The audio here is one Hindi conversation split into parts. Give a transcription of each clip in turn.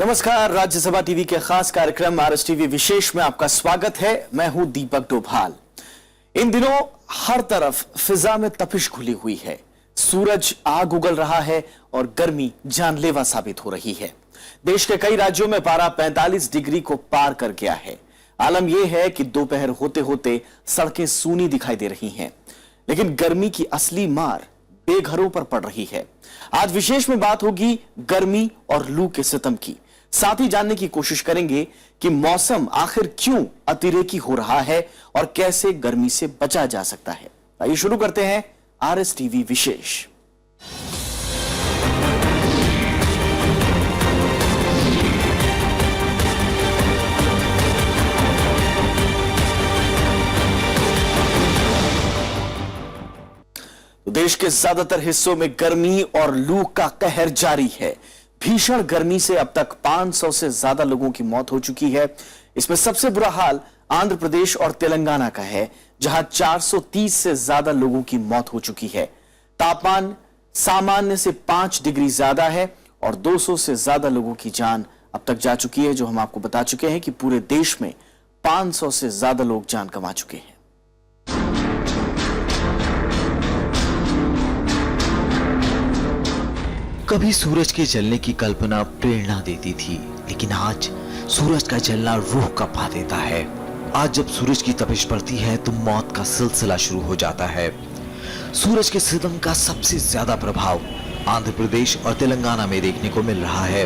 नमस्कार, राज्यसभा टीवी के खास कार्यक्रम आरएस टीवी विशेष में आपका स्वागत है। मैं हूं दीपक डोभाल। इन दिनों हर तरफ फिजा में तपिश घुली हुई है। सूरज आग उगल रहा है और गर्मी जानलेवा साबित हो रही है। देश के कई राज्यों में पारा 45 डिग्री को पार कर गया है। आलम यह है कि दोपहर होते होते सड़कें सूनी दिखाई दे रही हैं, लेकिन गर्मी की असली मार बेघरों पर पड़ रही है। आज विशेष में बात होगी गर्मी और लू के सितम की। साथ ही जानने की कोशिश करेंगे कि मौसम आखिर क्यों अतिरेकी हो रहा है और कैसे गर्मी से बचा जा सकता है। आइए शुरू करते हैं आरएस टीवी विशेष। देश के ज्यादातर हिस्सों में गर्मी और लू का कहर जारी है। भीषण गर्मी से अब तक 500 से ज्यादा लोगों की मौत हो चुकी है। इसमें सबसे बुरा हाल आंध्र प्रदेश और तेलंगाना का है, जहां 430 से ज्यादा लोगों की मौत हो चुकी है। तापमान सामान्य से 5 डिग्री ज्यादा है और 200 से ज्यादा लोगों की जान अब तक जा चुकी है, जो हम आपको बता चुके हैं कि पूरे देश में 500 से ज्यादा लोग जान गंवा चुके हैं। कभी सूरज के जलने की कल्पना प्रेरणा देती थी, लेकिन आज सूरज का जलना रूह कपा देता है। आज जब सूरज की तपिश बढ़ती है तो मौत का सिलसिला शुरू हो जाता है। सूरज के सितम का सबसे ज्यादा प्रभाव आंध्र प्रदेश और तेलंगाना में देखने को मिल रहा है।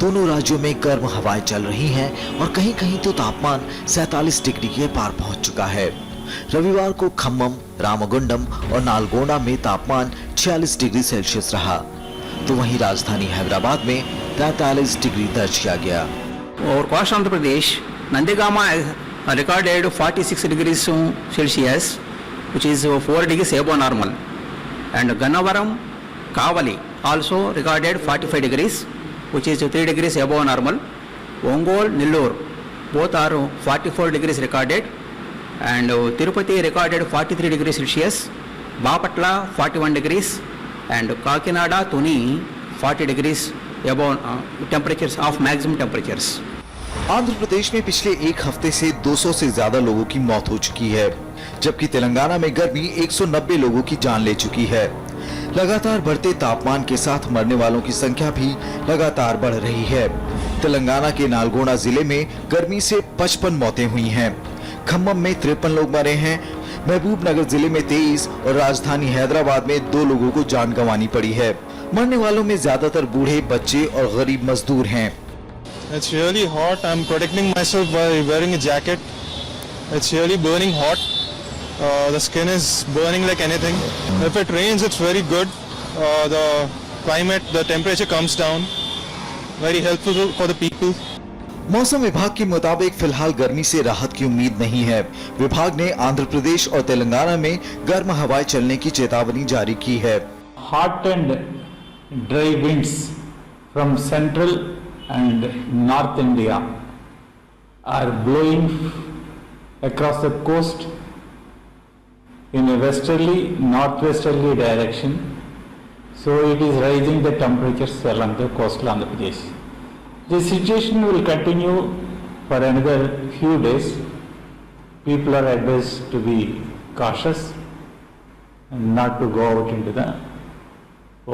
दोनों राज्यों में गर्म हवाएं चल रही हैं और कहीं कहीं तो तापमान 47 डिग्री के पार पहुंच चुका है। रविवार को खम्मम, रामगुंडम और नालगोंडा में तापमान 46 डिग्री सेल्सियस रहा, तो वहीं राजधानी हैदराबाद में 43 डिग्री दर्ज किया गया। और coast Andhra Pradesh नंदिगामा recorded 46 degrees Celsius, which is 4 degrees above normal, and Gannavaram, Kavali also recorded 45 degrees, which is 3 degrees above normal. Ongole, Nellore both are 44 degrees recorded, and Tirupati recorded 43 degrees Celsius, Bapatla 41 degrees, and Kakinada, Tuni 40 degrees above temperatures of maximum temperatures. Andhra Pradesh में पिछले एक हफ्ते से 200 से ज्यादा लोगों की मौत हो चुकी है, जबकि तेलंगाना में गर्मी 190 लोगों की जान ले चुकी है। लगातार बढ़ते तापमान के साथ मरने वालों की संख्या भी लगातार बढ़ रही है। तेलंगाना के नालगोंडा जिले में गर्मी से 55 मौतें हुई हैं। खम्मम में 53 लोग मरे हैं। महबूब नगर जिले में 23 और राजधानी हैदराबाद में 2 लोगों को जान गंवानी पड़ी है। मरने वालों में ज्यादातर बूढ़े, बच्चे और गरीब मजदूर हैं। It's really hot. I'm protecting myself by wearing a jacket. It's really burning hot. The skin is burning like anything. If it rains, it's very good. The climate, the temperature comes down. Very helpful for the people. मौसम विभाग के मुताबिक फिलहाल गर्मी से राहत की उम्मीद नहीं है। विभाग ने आंध्र प्रदेश और तेलंगाना में गर्म हवाएं चलने की चेतावनी जारी की है। Hot and dry winds from central and north India are blowing across the coast in a westerly northwesterly direction, so it is raising the temperatures along the coastal Andhra Pradesh. The situation will continue for another few days. People are advised to be cautious and not to go out into the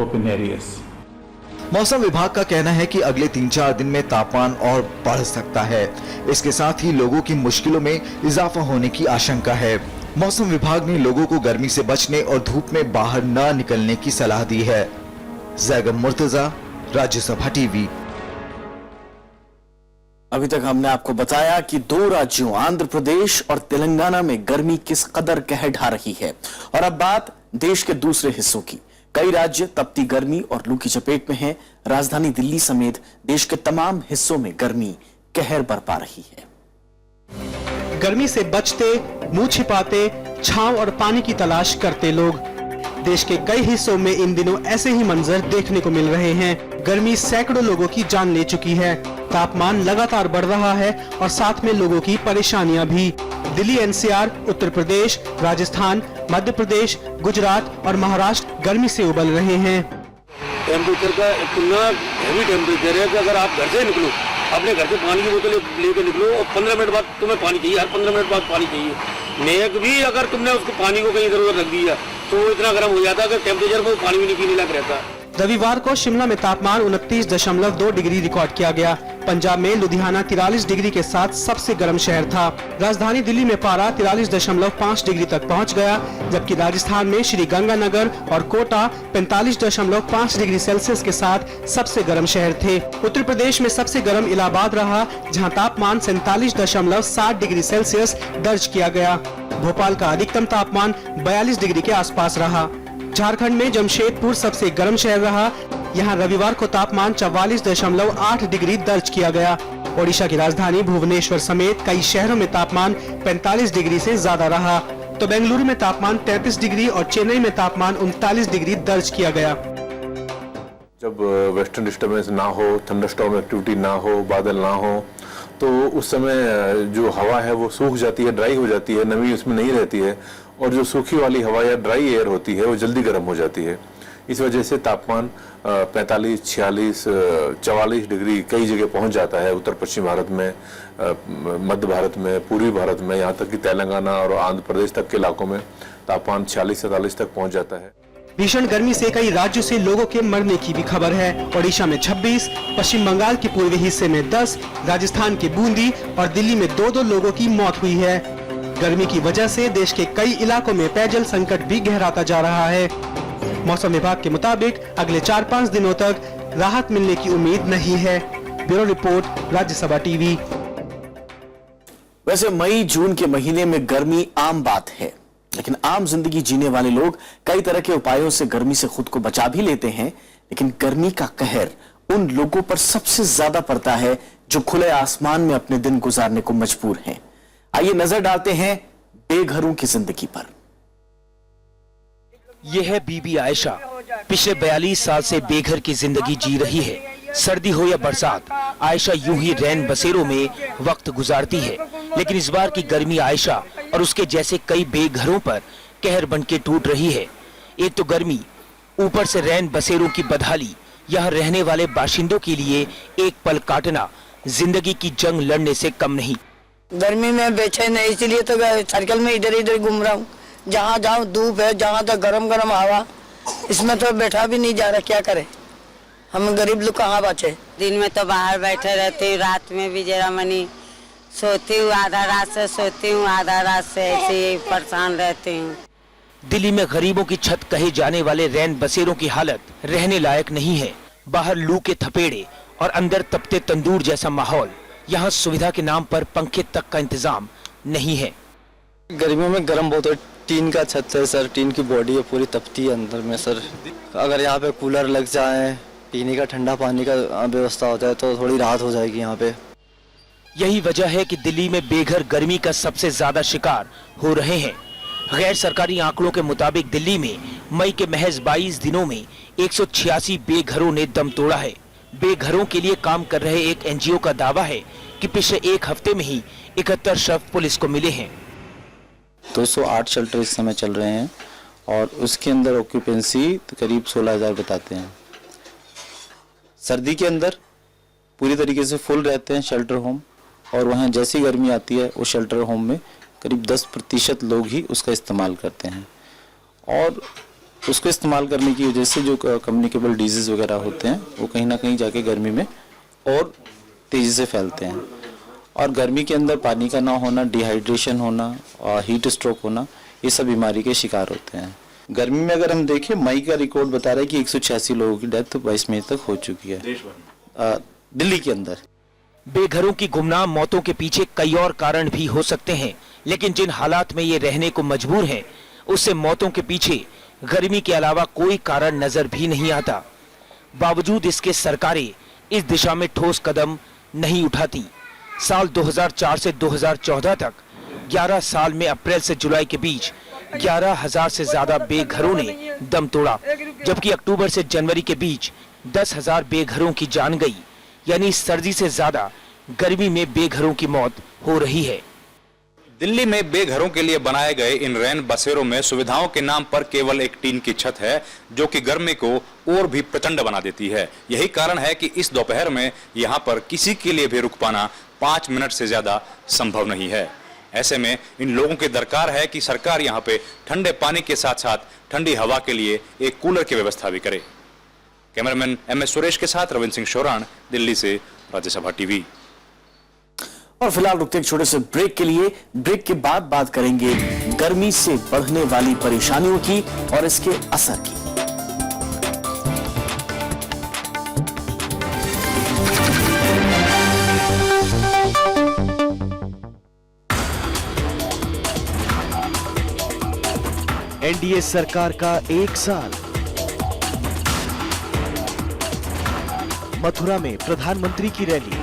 open areas. मौसम विभाग का कहना है कि अगले 3-4 दिन में तापमान और बढ़ सकता है। इसके साथ ही लोगों की मुश्किलों में इजाफा होने की आशंका है। मौसम विभाग ने लोगों को गर्मी से बचने और धूप में बाहर न निकलने की सलाह दी है। जैगम मुर्तजा, राज्यसभा टीवी। अभी तक हमने आपको बताया कि 2 राज्यों आंध्र प्रदेश और तेलंगाना में गर्मी किस कदर कहर ढा रही है। और अब बात देश के दूसरे हिस्सों की। कई राज्य तपती गर्मी और लू की चपेट में हैं। राजधानी दिल्ली समेत देश के तमाम हिस्सों में गर्मी कहर बरपा रही है। गर्मी से बचते, मुंह छिपाते, छांव और पानी की तलाश करते लोग। देश के कई हिस्सों में इन दिनों ऐसे ही मंजर देखने को मिल रहे हैं। गर्मी सैकड़ों लोगों की जान ले चुकी है। तापमान लगातार बढ़ रहा है और साथ में लोगों की परेशानियां भी। दिल्ली, एनसीआर, उत्तर प्रदेश, राजस्थान, मध्य प्रदेश, गुजरात और महाराष्ट्र गर्मी से उबल रहे हैं। टेम्परेचर का इतना हैवी टेम्परेचर है कि अगर आप घर से निकलो, अपने घर से पानी की बोतल लेके निकलो और 15 मिनट बाद तुम्हें पानी चाहिए, हर 15 मिनट बाद पानी चाहिए। नेक भी अगर तुमने उसको पानी को कहीं जरूरत रख दी है तो वो इतना गर्म हो जाता है कि टेम्परेचर को पानी भी नहीं पीने लायक रहता है। रविवार को शिमला में तापमान 29.2 डिग्री रिकॉर्ड किया गया। पंजाब में लुधियाना 43 डिग्री के साथ सबसे गर्म शहर था। राजधानी दिल्ली में पारा 43.5 डिग्री तक पहुंच गया, जबकि राजस्थान में श्री गंगानगर और कोटा 45.5 डिग्री सेल्सियस के साथ सबसे गर्म शहर थे। उत्तर प्रदेश में सबसे गर्म इलाहाबाद रहा, जहां तापमान 47.7 डिग्री सेल्सियस दर्ज किया गया। भोपाल का अधिकतम तापमान 42 डिग्री के आसपास रहा। झारखंड में जमशेदपुर सबसे गर्म शहर रहा, यहाँ रविवार को तापमान 44.8 डिग्री दर्ज किया गया। ओडिशा की राजधानी भुवनेश्वर समेत कई शहरों में तापमान 45 डिग्री से ज्यादा रहा, तो बेंगलुरु में तापमान 33 डिग्री और चेन्नई में तापमान 39 डिग्री दर्ज किया गया। जब वेस्टर्न डिस्टर्बेंस ना हो, थंडरस्टॉर्म एक्टिविटी ना हो, बादल ना हो, तो उस समय जो हवा है वो सूख जाती है, ड्राई हो जाती है, नमी उसमें नहीं रहती है, और जो सूखी वाली हवा या ड्राई एयर होती है वो जल्दी गर्म हो जाती है। इस वजह से तापमान 45, 46, 44 डिग्री कई जगह पहुंच जाता है। उत्तर पश्चिम भारत में, मध्य भारत में, पूर्वी भारत में, यहाँ तक कि तेलंगाना और आंध्र प्रदेश तक के इलाकों में तापमान 46-47 तक पहुंच जाता है। भीषण गर्मी से कई राज्यों से लोगों के मरने की भी खबर है। ओडिशा में 26, पश्चिम बंगाल के पूर्वी हिस्से में 10, राजस्थान के बूंदी और दिल्ली में 2-2 लोगों की मौत हुई है। गर्मी की वजह से देश के कई इलाकों में पेयजल संकट भी गहराता जा रहा है। मौसम विभाग के मुताबिक अगले 4-5 दिनों तक राहत मिलने की उम्मीद नहीं है। Bureau report, Rajya Sabha TV. वैसे मई जून के महीने में गर्मी आम बात है, लेकिन आम जिंदगी जीने वाले लोग कई तरह के उपायों से गर्मी से खुद को बचा भी लेते हैं, लेकिन गर्मी का कहर उन लोगों पर सबसे ज्यादा पड़ता है जो खुले आसमान में अपने दिन गुजारने को मजबूर हैं। आइए नजर डालते हैं बेघरों की जिंदगी पर। यह है बीबी आयशा। पिछले 42 साल से बेघर की जिंदगी जी रही है। सर्दी हो या बरसात, आयशा यूं ही रैन बसेरों में वक्त गुजारती है। लेकिन इस बार की गर्मी आयशा और उसके जैसे कई बेघरों पर कहर बनके टूट रही है। एक तो गर्मी, ऊपर से रैन बसेरों की बदहाली। यहाँ रहने वाले बाशिंदों के लिए एक पल काटना जिंदगी की जंग लड़ने से कम नहीं। गर्मी में बेचैन है, इसलिए तो सर्कल में इधर इधर घूम रहा हूँ। जहाँ जाऊँ धूप है, जहाँ तक गरम गरम हवा, इसमें तो बैठा भी नहीं जा रहा। क्या करे, हम गरीब लोग कहाँ बचे। दिन में तो बाहर बैठे रहती हूँ, रात में भी जरा मनी सोती हूँ, आधा रात से सोती हूँ, आधा रात से ऐसे ही परेशान रहती हूँ। दिल्ली में गरीबों की छत कहे जाने वाले रैन बसेरों की हालत रहने लायक नहीं है। बाहर लू के थपेड़े और अंदर तपते तंदूर जैसा माहौल। यहाँ सुविधा के नाम पर पंखे तक का इंतजाम नहीं है। गर्मियों में गर्म बहुत है। टीन का छत है सर, टीन की बॉडी है, पूरी तपती है अंदर में सर। अगर यहाँ पे कूलर लग जाए, पीने का ठंडा पानी का व्यवस्था हो जाए तो थोड़ी राहत हो जाएगी यहाँ पे। यही वजह है कि दिल्ली में बेघर गर्मी का सबसे ज्यादा शिकार हो रहे हैं। गैर सरकारी आंकड़ों के मुताबिक दिल्ली में मई के महज 22 दिनों में 186 बेघरों ने दम तोड़ा है। बेघरों के लिए काम कर रहे एक एनजीओ का दावा है कि पिछले एक हफ्ते में ही 71 शव पुलिस को मिले हैं। 208 शेल्टर इस समय चल रहे हैं और उसके अंदर ऑक्यूपेंसी करीब 16,000 बताते हैं। सर्दी के अंदर पूरी तरीके से फुल रहते हैं शेल्टर होम, और वहाँ जैसी गर्मी आती है उस शेल्टर होम में करीब 10% लोग ही उसका इस्तेमाल करते हैं। और उसको इस्तेमाल करने की वजह से जो कम्युनिकेबल डिजीज वगैरह होते हैं वो कहीं ना कहीं जाके गर्मी में और तेज़ी से फैलते हैं। और गर्मी के अंदर पानी का ना होना, डिहाइड्रेशन होना और हीट स्ट्रोक होना, ये सब बीमारी के शिकार होते हैं। गर्मी में अगर हम देखें, मई का रिकॉर्ड बता रहा है कि 186 लोगों की डेथ 22 मई तक हो चुकी है दिल्ली के अंदर। बेघरों की गुमनाम मौतों के पीछे कई और कारण भी हो सकते हैं, लेकिन जिन हालात में ये रहने को मजबूर हैं, उससे मौतों के पीछे गर्मी के अलावा कोई कारण नजर भी नहीं आता। बावजूद इसके सरकारें इस दिशा में ठोस कदम नहीं उठाती। साल 2004 से 2014 तक 11 साल में अप्रैल से जुलाई के बीच 11,000 से ज्यादा बेघरों ने दम तोड़ा, जबकि अक्टूबर से जनवरी के बीच 10,000 बेघरों की जान गई। यानी सर्दी से ज्यादा गर्मी में बेघरों की मौत हो रही है। दिल्ली में बेघरों के लिए बनाए गए इन रैन बसेरों में सुविधाओं के नाम पर केवल एक टीन की छत है, जो कि गर्मी को और भी प्रचंड बना देती है। यही कारण है कि इस दोपहर में यहाँ पर किसी के लिए भी रुक पाना 5 मिनट से ज्यादा संभव नहीं है। ऐसे में इन लोगों की दरकार है कि सरकार यहाँ पे ठंडे पानी के साथ साथ ठंडी हवा के लिए एक कूलर की व्यवस्था भी करे। कैमरामैन MS सुरेश के साथ रविंद्र सिंह शोरान, दिल्ली से राज्यसभा टीवी। और फिलहाल रुकते एक छोटे से ब्रेक के लिए। ब्रेक के बाद बात करेंगे गर्मी से बढ़ने वाली परेशानियों की और इसके असर की। एनडीए सरकार का 1 साल। मथुरा में प्रधानमंत्री की रैली।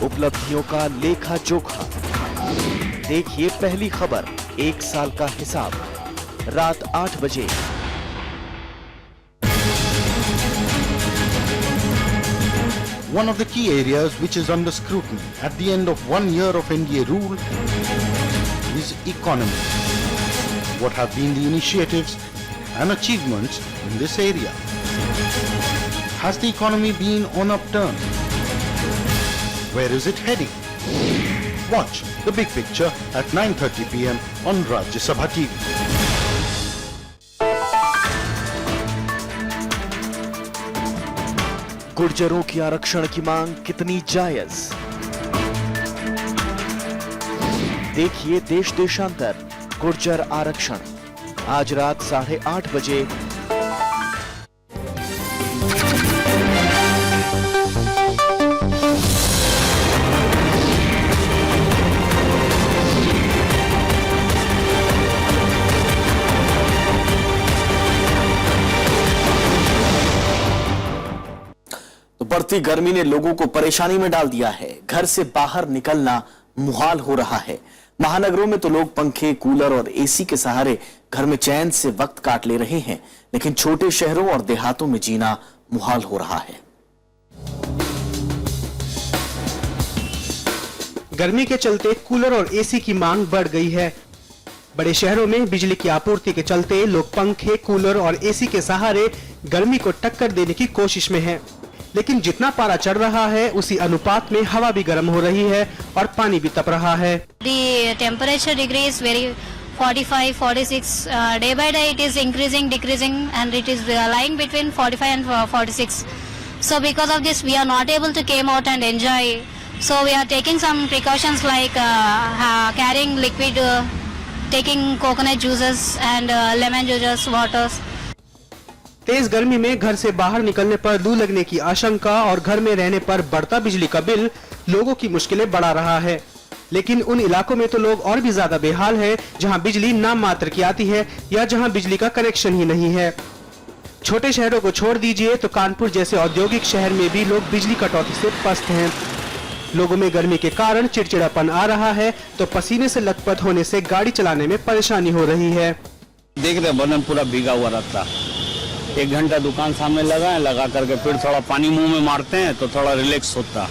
उपलब्धियों का लेखा जोखा। देखिए पहली खबर, 1 साल का हिसाब, रात 8 बजे। One of the key areas which is under scrutiny at the end of 1 year of NDA rule is economy. What have been the initiatives and achievements in this area? Has the economy been on upturn? Where is it heading? Watch the big picture at 9:30 p.m. on Rajya Sabha TV. गुर्जरों की आरक्षण की मांग कितनी जायज? देखिए देश देशांतर गुर्जर आरक्षण, आज रात 8:30 बजे। बढ़ती गर्मी ने लोगों को परेशानी में डाल दिया है। घर से बाहर निकलना मुहाल हो रहा है। महानगरों में तो लोग पंखे, कूलर और एसी के सहारे घर में चैन से वक्त काट ले रहे हैं, लेकिन छोटे शहरों और देहातों में जीना मुहाल हो रहा है। गर्मी के चलते कूलर और एसी की मांग बढ़ गई है। बड़े शहरों में बिजली की आपूर्ति के चलते लोग पंखे, कूलर और एसी के सहारे गर्मी को टक्कर देने की कोशिश में हैं। लेकिन जितना पारा चढ़ रहा है उसी अनुपात में हवा भी गर्म हो रही है और पानी भी तप रहा है। The temperature degree is very 45, 46. Day by day it is increasing, decreasing, and it is lying between 45 and 46. So because of this, we are not able to came out and enjoy. So we are taking some precautions like carrying liquid, taking coconut juices and lemon juices, waters. तेज गर्मी में घर से बाहर निकलने पर लू लगने की आशंका और घर में रहने पर बढ़ता बिजली का बिल लोगों की मुश्किलें बढ़ा रहा है। लेकिन उन इलाकों में तो लोग और भी ज्यादा बेहाल हैं, जहां बिजली नाम मात्र की आती है या जहां बिजली का कनेक्शन ही नहीं है। छोटे शहरों को छोड़ दीजिए तो कानपुर जैसे औद्योगिक शहर में भी लोग बिजली कटौती से पस्त हैं। लोगों में गर्मी के कारण चिड़चिड़ापन आ रहा है तो पसीने से लथपथ होने से गाड़ी चलाने में परेशानी हो रही है। देख रहे बदन पूरा भीगा हुआ रहता। 1 घंटा दुकान सामने लगा करके फिर थोड़ा पानी मुंह में मारते हैं तो थोड़ा रिलैक्स होता,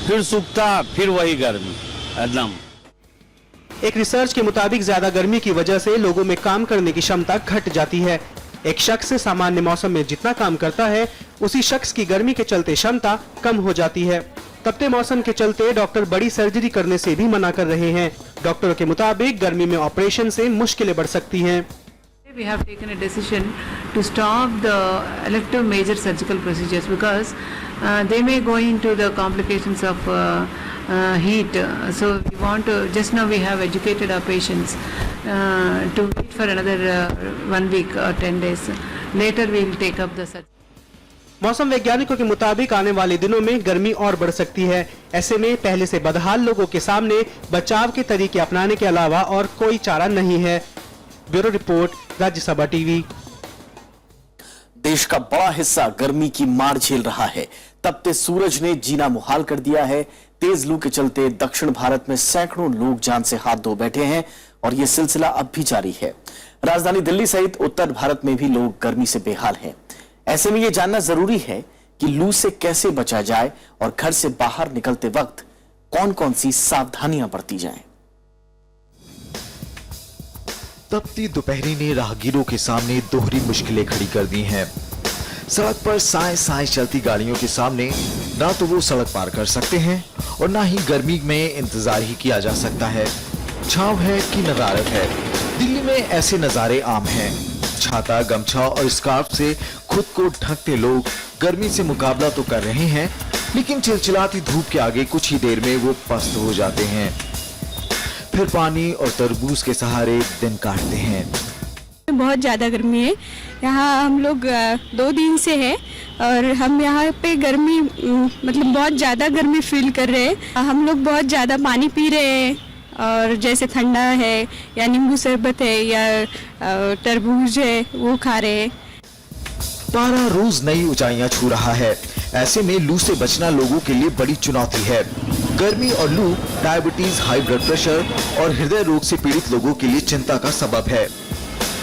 फिर सूखता, फिर वही गर्मी एकदम। एक रिसर्च के मुताबिक ज्यादा गर्मी की वजह से लोगों में काम करने की क्षमता घट जाती है। एक शख्स सामान्य मौसम में जितना काम करता है उसी शख्स की गर्मी के चलते क्षमता कम हो जाती है। तपते मौसम के चलते डॉक्टर बड़ी सर्जरी करने से भी मना कर रहे हैं। डॉक्टरों के मुताबिक गर्मी में ऑपरेशन से मुश्किलें बढ़ सकती हैं। We have taken a decision to stop the elective major surgical procedures because they may go into the complications of heat. So we want to, just now we have educated our patients to wait for another 1 week or 10 days. Later we will take up the surgery. मौसम वैज्ञानिकों के मुताबिक आने वाले दिनों में गर्मी और बढ़ सकती है। ऐसे में पहले से बदहाल लोगों के सामने बचाव के तरीके अपनाने के अलावा और कोई चारा नहीं है। Bureau report, Rajya Sabha TV. देश का बड़ा हिस्सा गर्मी की मार झेल रहा है। तपते सूरज ने जीना मुहाल कर दिया है। तेज लू के चलते दक्षिण भारत में सैकड़ों लोग जान से हाथ धो बैठे हैं और यह सिलसिला अब भी जारी है। राजधानी दिल्ली सहित उत्तर भारत में भी लोग गर्मी से बेहाल हैं। ऐसे में यह जानना जरूरी है कि लू से कैसे बचा जाए और घर से बाहर निकलते वक्त कौन कौन सी सावधानियां बरती जाएं। तपती दोपहरी ने राहगीरों के सामने दोहरी मुश्किलें खड़ी कर दी हैं। सड़क पर साए साए चलती गाड़ियों के सामने ना तो वो सड़क पार कर सकते हैं और ना ही गर्मी में इंतजार ही किया जा सकता है। छांव है कि नदारत है, दिल्ली में ऐसे नजारे आम हैं। छाता, गमछा और स्कार्फ से खुद को ढकते लोग गर्मी से मुकाबला तो कर रहे हैं, लेकिन चिलचिलाती धूप के आगे कुछ ही देर में वो पस्त हो जाते हैं। फिर पानी और तरबूज के सहारे दिन काटते हैं। बहुत ज़्यादा गर्मी है यहाँ, हम लोग 2 दिन से है और हम यहाँ पे गर्मी मतलब बहुत ज़्यादा गर्मी फील कर रहे हैं। हम लोग बहुत ज़्यादा पानी पी रहे हैं और जैसे ठंडा है या नींबू शरबत है या तरबूज है वो खा रहे हैं। पारा रोज नई ऊंचाइयां छू रहा है। ऐसे में लू से बचना लोगों के लिए बड़ी चुनौती है। गर्मी और लू डायबिटीज, हाई ब्लड प्रेशर और हृदय रोग से पीड़ित लोगों के लिए चिंता का सबब है।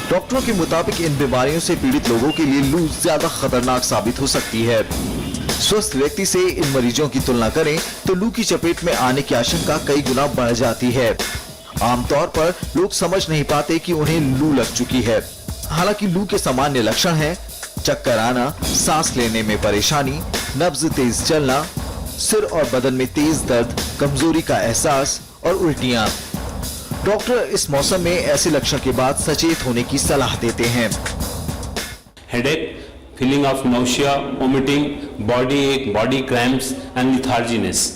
डॉक्टरों के मुताबिक इन बीमारियों से पीड़ित लोगों के लिए लू ज्यादा खतरनाक साबित हो सकती है। स्वस्थ व्यक्ति से इन मरीजों की तुलना करें तो लू की चपेट में आने की आशंका कई गुना बढ़ जाती है। आमतौर पर लोग समझ नहीं पाते कि उन्हें लू लग चुकी है। हालांकि लू के सामान्य लक्षण हैं चक्कर आना, सांस लेने में परेशानी, नब्ज तेज चलना, सिर और बदन में तेज दर्द, कमजोरी का एहसास और उल्टियां। डॉक्टर इस मौसम में ऐसे लक्षण के बाद सचेत होने की सलाह देते हैं। Headache, feeling of nausea, vomiting, body ache, body cramps and letharginess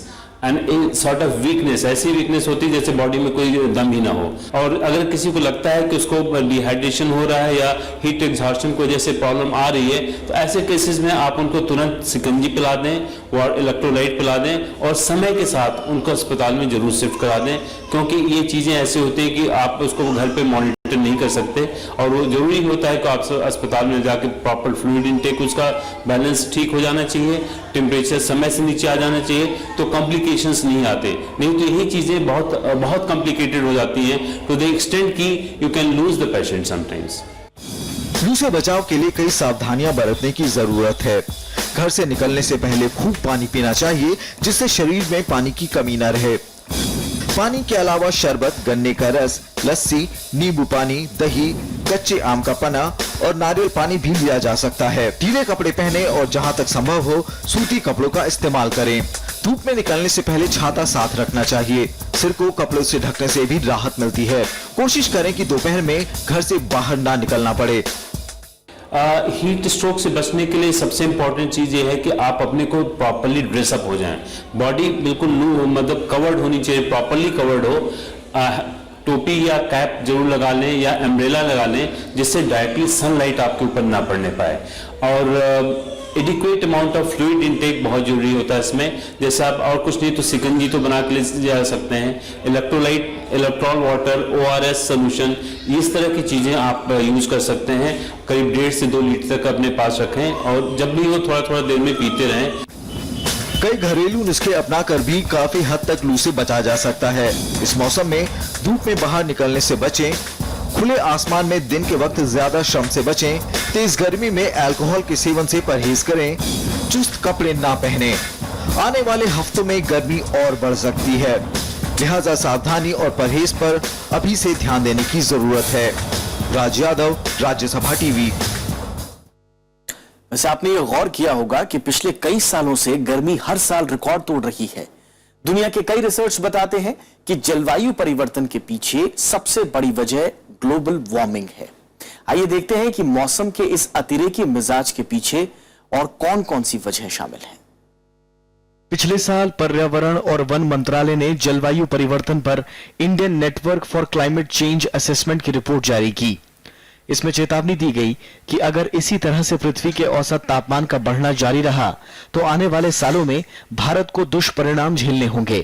and a sort of weakness, ऐसी weakness होती है जैसे बॉडी में कोई दम ही ना हो। और अगर किसी को लगता है कि उसको डिहाइड्रेशन हो रहा है या हीट एग्जॉस्शन की वजह से प्रॉब्लम आ रही है तो ऐसे केसेस में आप उनको तुरंत सिकंजी पिला दें और इलेक्ट्रोलाइट पिला दें और समय के साथ उनको अस्पताल में जरूर शिफ्ट करा दें, क्योंकि ये चीज़ें ऐसी होती है कि आप उसको घर पे मॉनिटर नहीं कर सकते और वो जरूरी होता है कि आप अस्पताल में जाके प्रॉपर फ्लूइड इनटेक, उसका बैलेंस ठीक हो जाना चाहिए, टेम्परेचर समय से नीचे आ जाना चाहिए, तो कॉम्प्लिकेशंस नहीं आते। नहीं तो यही चीजें बहुत कॉम्प्लिकेटेड हो जाती हैं टू द एक्सटेंट कि you can lose the patient sometimes. लू से बचाव के लिए कई सावधानियां बरतने की जरूरत है। घर से निकलने से पहले खूब पानी पीना चाहिए जिससे शरीर में पानी की कमी न रहे। पानी के अलावा शरबत, गन्ने का रस, लस्सी, नींबू पानी, दही, कच्चे आम का पना और नारियल पानी भी लिया जा सकता है। ढीले कपड़े पहने और जहां तक संभव हो सूती कपड़ों का इस्तेमाल करें। धूप में निकलने से पहले छाता साथ रखना चाहिए। सिर को कपड़ों से ढकने से भी राहत मिलती है। कोशिश करें कि दोपहर में घर से बाहर ना निकलना पड़े। हीट स्ट्रोक से बचने के लिए सबसे इम्पोर्टेंट चीज़ ये है कि आप अपने को प्रॉपरली ड्रेसअप हो जाएं। बॉडी बिल्कुल मतलब कवर्ड होनी चाहिए, प्रॉपरली कवर्ड हो। टोपी या कैप जरूर लगा लें या एम्ब्रेला लगा लें जिससे डायरेक्टली सनलाइट आपके ऊपर ना पड़ने पाए। और adequate amount of fluid intake बहुत जरूरी होता है इसमें। जैसे आप और कुछ नहीं तो सिकंजी तो बना के ले जा सकते हैं, electrolyte, electral water, ORS solution, इस तरह की चीज़ें आप यूज कर सकते हैं। करीब 1.5 से 2 लीटर तक अपने पास रखें और जब भी वो थोड़ा थोड़ा देर में पीते रहें। कई घरेलू नुस्खे अपनाकर भी काफी हद तक लू से बचा जा सकता है। इस मौसम में धूप में बाहर निकलने से बचें, खुले आसमान में दिन के वक्त ज्यादा श्रम से बचें, तेज गर्मी में अल्कोहल के सेवन से परहेज करें, चुस्त कपड़े ना पहने। आने वाले हफ्तों में गर्मी और बढ़ सकती है, लिहाजा सावधानी और परहेज पर अभी से ध्यान देने की जरूरत है। राज यादव, राज्यसभा टीवी। वैसे आपने ये गौर किया होगा कि पिछले कई सालों से गर्मी हर साल रिकॉर्ड तोड़ रही है। दुनिया के कई रिसर्च बताते हैं कि जलवायु परिवर्तन के पीछे सबसे बड़ी वजह ग्लोबल वार्मिंग है। आइए देखते हैं कि मौसम के इस अतिरेकी मिजाज के पीछे और कौन कौन सी वजह शामिल हैं। पिछले साल पर्यावरण और वन मंत्रालय ने जलवायु परिवर्तन पर Indian network for climate change assessment की रिपोर्ट जारी की। इसमें चेतावनी दी गई कि अगर इसी तरह से पृथ्वी के औसत तापमान का बढ़ना जारी रहा तो आने वाले सालों में भारत को दुष्परिणाम झेलने होंगे।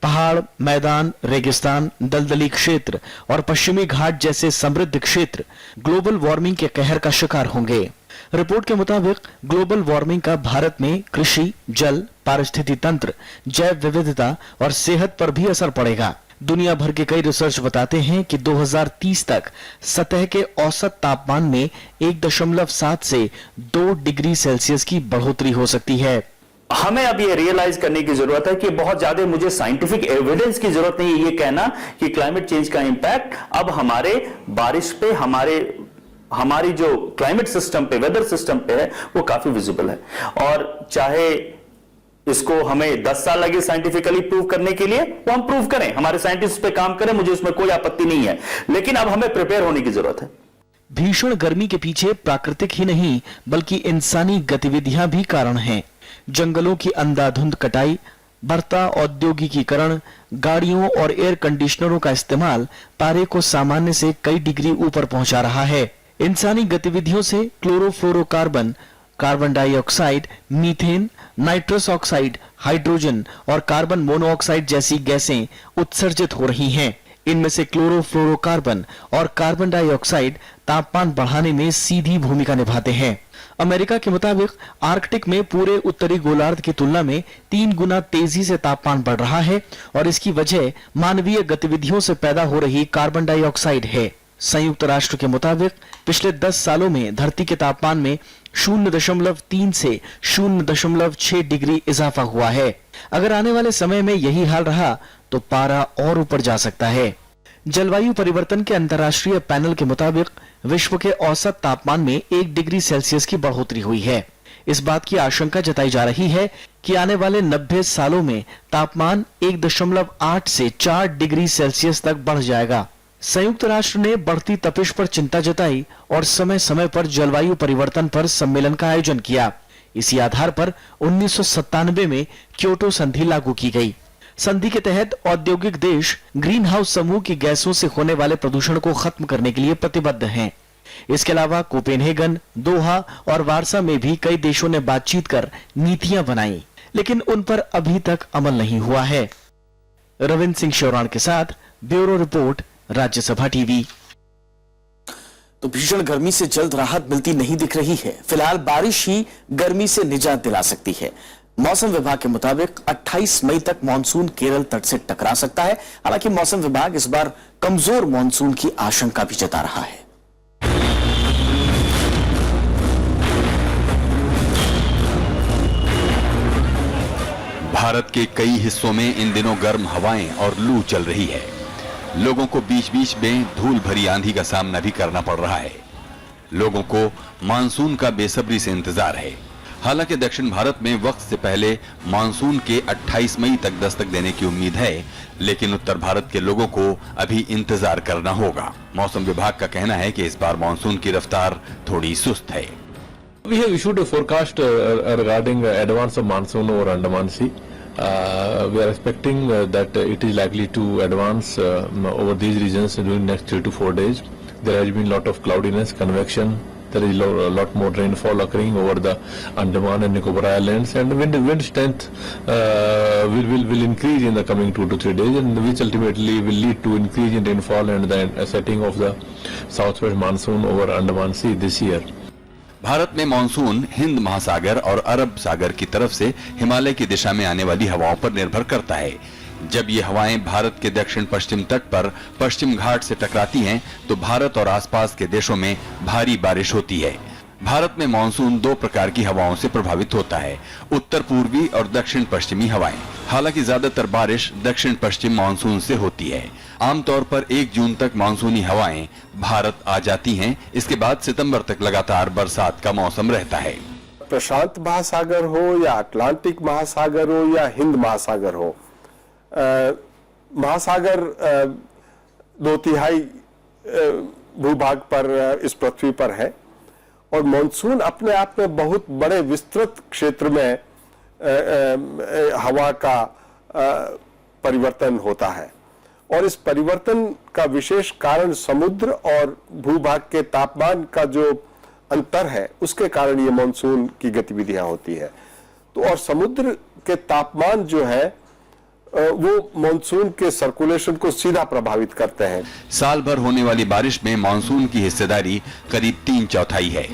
पहाड़, मैदान, रेगिस्तान, दलदली क्षेत्र और पश्चिमी घाट जैसे समृद्ध क्षेत्र ग्लोबल वार्मिंग के कहर का शिकार होंगे। रिपोर्ट के मुताबिक ग्लोबल वार्मिंग का भारत में कृषि, जल, पारिस्थितिकी तंत्र, जैव विविधता और सेहत पर भी असर पड़ेगा। दुनिया भर के कई रिसर्च बताते हैं कि 2030 तक सतह के औसत तापमान में 1.7 से 2 डिग्री सेल्सियस की बढ़ोतरी हो सकती है। हमें अब ये रियलाइज करने की जरूरत है कि बहुत ज्यादा मुझे साइंटिफिक एविडेंस की जरूरत नहीं है ये कहना कि क्लाइमेट चेंज का इंपैक्ट अब हमारे बारिश पे, हमारी जो क्लाइमेट सिस्टम पे, वेदर सिस्टम पे है, वो काफी विजिबल है। और चाहे इसको हमें 10 साल लगे साइंटिफिकली प्रूव करने के लिए, वो हम प्रूव करें, हमारे साइंटिस्ट पे काम करें, मुझे उसमें कोई आपत्ति नहीं है, लेकिन अब हमें प्रिपेयर होने की जरूरत है। भीषण गर्मी के पीछे प्राकृतिक ही नहीं बल्कि इंसानी गतिविधियां भी कारण हैं। जंगलों की अंधाधुंध कटाई, बढ़ता औद्योगिकीकरण, गाड़ियों और एयर कंडीशनरों का इस्तेमाल पारे को सामान्य से कई डिग्री ऊपर पहुंचा रहा है। इंसानी गतिविधियों से chlorofluorocarbon, carbon dioxide, methane, nitrous oxide, hydrogen और कार्बन मोनोऑक्साइड जैसी गैसें उत्सर्जित हो रही हैं। इनमें से क्लोरोफ्लोरोकार्बन और कार्बन डाइऑक्साइड तापमान बढ़ाने में सीधी भूमिका निभाते हैं। अमेरिका के मुताबिक आर्कटिक में पूरे उत्तरी गोलार्ध की तुलना में 3 गुना तेजी से तापमान बढ़ रहा है और इसकी वजह मानवीय गतिविधियों से पैदा हो रही कार्बन डाइऑक्साइड है। संयुक्त राष्ट्र के मुताबिक पिछले 10 सालों में धरती के तापमान में 0.3 से 0.6 डिग्री इजाफा हुआ है। अगर आने वाले समय में यही हाल रहा तो पारा और ऊपर जा सकता है। जलवायु परिवर्तन के अंतर्राष्ट्रीय पैनल के मुताबिक विश्व के औसत तापमान में 1 डिग्री सेल्सियस की बढ़ोतरी हुई है। इस बात की आशंका जताई जा रही है कि आने वाले 90 सालों में तापमान 1.8 से 4 डिग्री सेल्सियस तक बढ़ जाएगा। संयुक्त राष्ट्र ने बढ़ती तपिश पर चिंता जताई और समय समय पर जलवायु परिवर्तन पर सम्मेलन का आयोजन किया। इसी आधार पर 1997 में क्योटो संधि लागू की गई। संधि के तहत औद्योगिक देश ग्रीन हाउस समूह की गैसों से होने वाले प्रदूषण को खत्म करने के लिए प्रतिबद्ध हैं। इसके अलावा कोपेनहेगन, दोहा और वार्सा में भी कई देशों ने बातचीत कर नीतियां बनाई, लेकिन उन पर अभी तक अमल नहीं हुआ है। रविंद्र सिंह शौरान के साथ ब्यूरो रिपोर्ट, राज्यसभा टीवी। तो भीषण गर्मी से जल्द राहत मिलती नहीं दिख रही है। फिलहाल बारिश ही गर्मी से निजात दिला सकती है। मौसम विभाग के मुताबिक 28 मई तक मानसून केरल तट से टकरा सकता है। हालांकि मौसम विभाग इस बार कमजोर मानसून की आशंका भी जता रहा है। भारत के कई हिस्सों में इन दिनों गर्म हवाएं और लू चल रही है। लोगों को बीच बीच में धूल भरी आंधी का सामना भी करना पड़ रहा है। लोगों को मानसून का बेसब्री से इंतजार है। हालांकि दक्षिण भारत में वक्त से पहले मानसून के 28 मई तक दस्तक देने की उम्मीद है, लेकिन उत्तर भारत के लोगों को अभी इंतजार करना होगा। मौसम विभाग का कहना है कि इस बार मानसून की रफ्तार थोड़ी सुस्त है। We have issued a forecast regarding advance of monsoon over Andaman Sea. We are expecting that it is likely to advance over these regions during next 3 to 4 days. There has been lot of cloudiness, convection. There is a lot more rainfall occurring over the Andaman and Nicobar Islands, and wind strength will increase in the coming 2 to 3 days, and which ultimately will lead to increase in rainfall and the setting of the southwest monsoon over Andaman Sea this year. Bharat में मानसून हिंद महासागर और अरब सागर की तरफ से हिमालय की दिशा में आने वाली हवाओं पर निर्भर करता है। जब ये हवाएं भारत के दक्षिण पश्चिम तट पर पश्चिम घाट से टकराती हैं, तो भारत और आसपास के देशों में भारी बारिश होती है। भारत में मानसून 2 प्रकार की हवाओं से प्रभावित होता है, उत्तर पूर्वी और दक्षिण पश्चिमी हवाएं। हालांकि ज्यादातर बारिश दक्षिण पश्चिम मानसून से होती है। आमतौर पर 1 जून तक मानसूनी हवाएं भारत आ जाती हैं। इसके बाद सितंबर तक लगातार बरसात का मौसम रहता है। प्रशांत महासागर हो या अटलांटिक महासागर हो या हिंद महासागर हो, महासागर 2/3 भूभाग पर इस पृथ्वी पर है, और मानसून अपने आप में बहुत बड़े विस्तृत क्षेत्र में हवा का परिवर्तन होता है, और इस परिवर्तन का विशेष कारण समुद्र और भूभाग के तापमान का जो अंतर है, उसके कारण ये मानसून की गतिविधियां होती है। तो और समुद्र के तापमान जो है वो मानसून के सर्कुलेशन को सीधा प्रभावित करते हैं। साल भर होने वाली बारिश में मानसून की हिस्सेदारी करीब 3/4 है।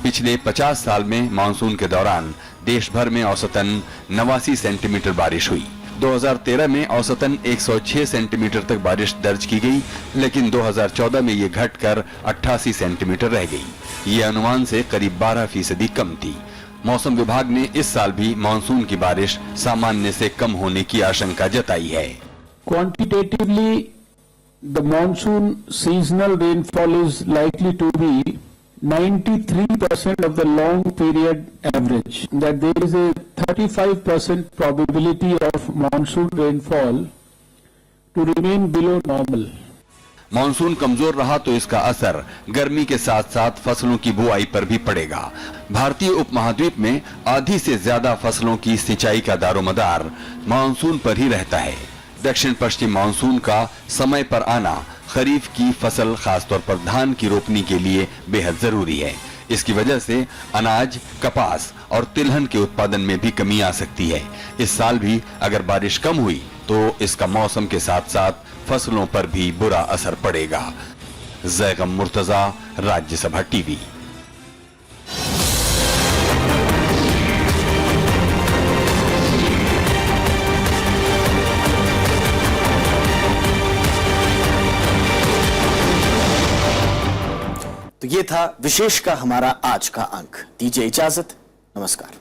पिछले 50 साल में मानसून के दौरान देश भर में औसतन 89 सेंटीमीटर बारिश हुई। 2013 में औसतन 106 सेंटीमीटर तक बारिश दर्ज की गई, लेकिन 2014 में ये घटकर 88 सेंटीमीटर रह गई। ये अनुमान से करीब 12% कम थी। मौसम विभाग ने इस साल भी मानसून की बारिश सामान्य से कम होने की आशंका जताई है। Quantitatively, the monsoon seasonal rainfall is likely to be 93% of the long period average. That there is a 35% probability of monsoon rainfall to remain below normal. Monsoon कमजोर रहा तो इसका असर गर्मी के साथ साथ फसलों की बुआई पर भी पड़ेगा। भारतीय उपमहाद्वीप में आधी से ज्यादा फसलों की सिंचाई का दारोमदार मानसून पर ही रहता है। दक्षिण पश्चिम मानसून का समय पर आना खरीफ की फसल खासतौर पर धान की रोपनी के लिए बेहद जरूरी है। इसकी वजह से अनाज, कपास और तिलहन के उत्पादन में भी कमी आ सकती है। इस साल भी अगर बारिश कम हुई तो इसका मौसम के साथ साथ फसलों पर भी बुरा असर पड़ेगा। जैगम मुर्तजा, राज्यसभा टीवी। तो ये था विशेष का हमारा आज का अंक। दीजिए इजाजत, नमस्कार।